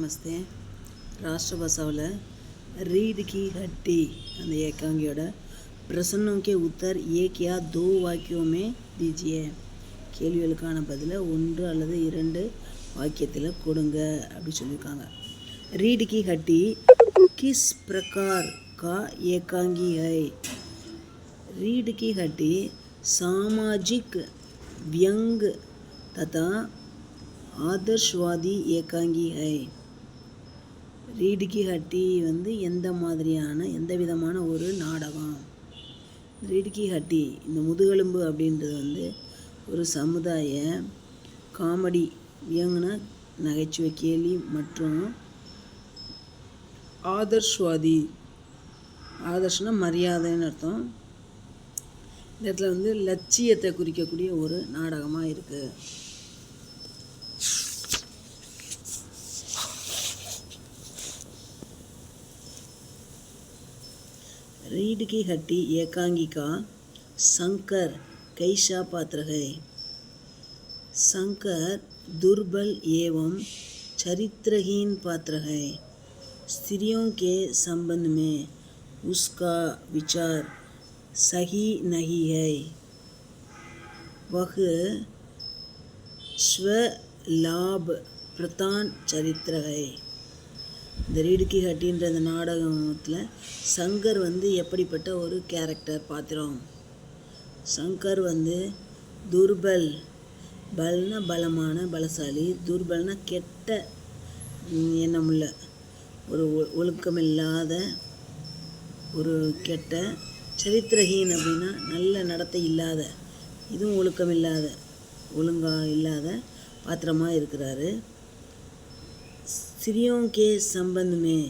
நமஸ்தே. राष्ट्रभाषाவில் रीढ़ की हड्डी அந்த ஏகாங்கியோட प्रश्नों के उत्तर एक या दो वाक्यों में दीजिए. கேள்விகளுக்கான பதிலை ஒன்று அல்லது இரண்டு வாக்கியத்தில் கொடுங்க அப்படி சொல்லியிருக்காங்க. रीढ़ की हड्डी किस प्रकार का एकांगी है? रीढ़ की हड्डी सामाजिक व्यंग तथा ஆதர்ஷ்வாதி ஏகாங்கி ஹை. ரீடு கி ஹட்டி வந்து எந்த விதமான ஒரு நாடகம். ரீடு கி ஹட்டி இந்த முதுகெலும்பு அப்படின்றது வந்து ஒரு சமுதாய காமெடி வியங்குன நகைச்சுவை கேலி மற்றும் ஆதர்ஷ்வாதி, ஆதர்ஷ்னா மரியாதைன்னு அர்த்தம். இந்த இடத்துல வந்து லட்சியத்தை குறிக்கக்கூடிய ஒரு நாடகமாக இருக்குது. रीढ़ की हड्डी एकांगी का शंकर कैसा पात्र है? शंकर दुर्बल एवं चरित्रहीन पात्र है. स्त्रियों के संबंध में उसका विचार सही नहीं है. वह स्वलाभ प्रधान चरित्र है. இந்த ரீடு கி ஹட்டின்ற இந்த நாடகத்தில் சங்கர் வந்து எப்படிப்பட்ட ஒரு கேரக்டர் பாத்திரம். சங்கர் வந்து துர்பல், பல்னா பலமான பலசாலி, துர்பல்னா கெட்ட எண்ணமுள்ள, ஒரு ஒழுக்கமில்லாத, ஒரு கெட்ட, சரித்திரஹீன் அப்படின்னா நல்ல நடத்தை இல்லாத, இதுவும் ஒழுக்கமில்லாத, ஒழுங்காக இல்லாத பாத்திரமாக இருக்கிறாரு. ஸ்திரியோं के संबंध में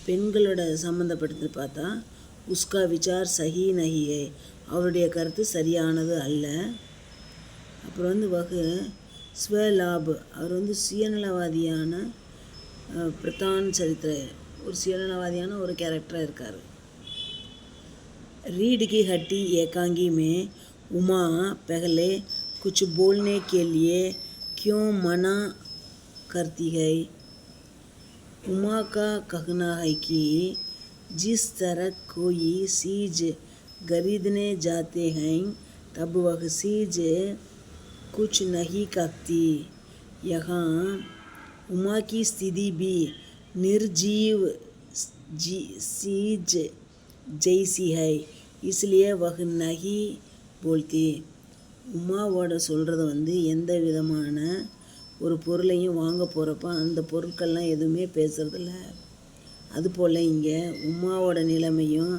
பெண்களோட சம்மந்தப்படுத்தி பார்த்தா உஸ்கா விசார் சஹி நஹி ஹை, அவருடைய கருத்து சரியானது அல்ல. அப்புறம் வந்து வகு ஸ்வலாப், அவர் வந்து சுயநலவாதியான பிரதான் சரித்திர, ஒரு சுயநலவாதியான ஒரு கேரக்டராக இருக்கார். रीढ़ की हड्डी एकांगी में उमा पहले कुछ बोलने के लिए क्यों मना करती है? उमा का कहना है कि जिस तरह कोई चीज़ खरीदने जाते हैं तब वह चीज़ कुछ नहीं कहती. यहाँ उमा की स्थिति भी निर्जीव चीज़ जैसी है, इसलिए वह नहीं बोलती. உமாவோட சொல்கிறது வந்து எந்த விதமான ஒரு பொருளையும் வாங்க போகிறப்ப அந்த பொருட்கள்லாம் எதுவுமே பேசுகிறதில்ல. அதுபோல் இங்கே உமாவோட நிலைமையும்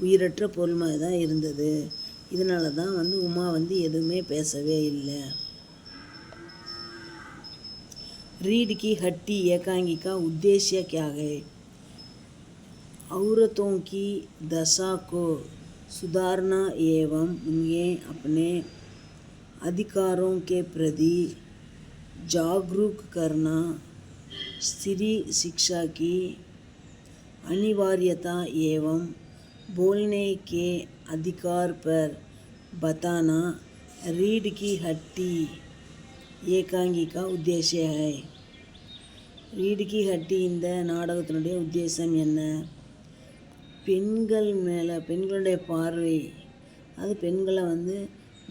உயிரற்ற பொருள் மாதிரி தான் இருந்தது. இதனால தான் வந்து உமா வந்து எதுவுமே பேசவே இல்லை. रीढ़ की हड्डी एकांगी का उद्देश्य क्या है? औरतों की दशा को सुधारना एवं उन्हें अपने अधिकारों के प्रति जागरूक करना, स्त्री शिक्षा की अनिवार्यता एवं बोलने के अधिकार पर बताना रीढ़ की हड्डी एकांगी का उद्देश्य है. रीढ़ की हड्डी இந்த நாடகத்தினுடைய உத்தேசம் என்ன? பெண்கள் மேலே, பெண்களுடைய பார்வை, அது பெண்களை வந்து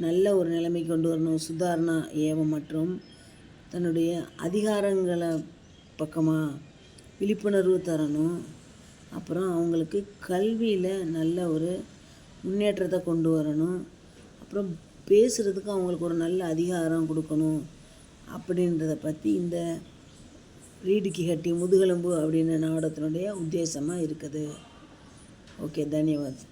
நல்ல ஒரு நிலைமைக்கு கொண்டு வரணும், சுதாரணா ஏவம் மற்றும் தன்னுடைய அதிகாரங்களை பக்கமாக விழிப்புணர்வு தரணும். அப்புறம் அவங்களுக்கு கல்வியில் நல்ல ஒரு முன்னேற்றத்தை கொண்டு வரணும். அப்புறம் பேசுகிறதுக்கு அவங்களுக்கு ஒரு நல்ல அதிகாரம் கொடுக்கணும். அப்படின்றத பற்றி இந்த रीढ़ की हड्डी முதுகெலும்பு அப்படின்ற நாடகத்தினுடைய உத்தேசமாக இருக்குது. ஓகே, தன்யவாத்.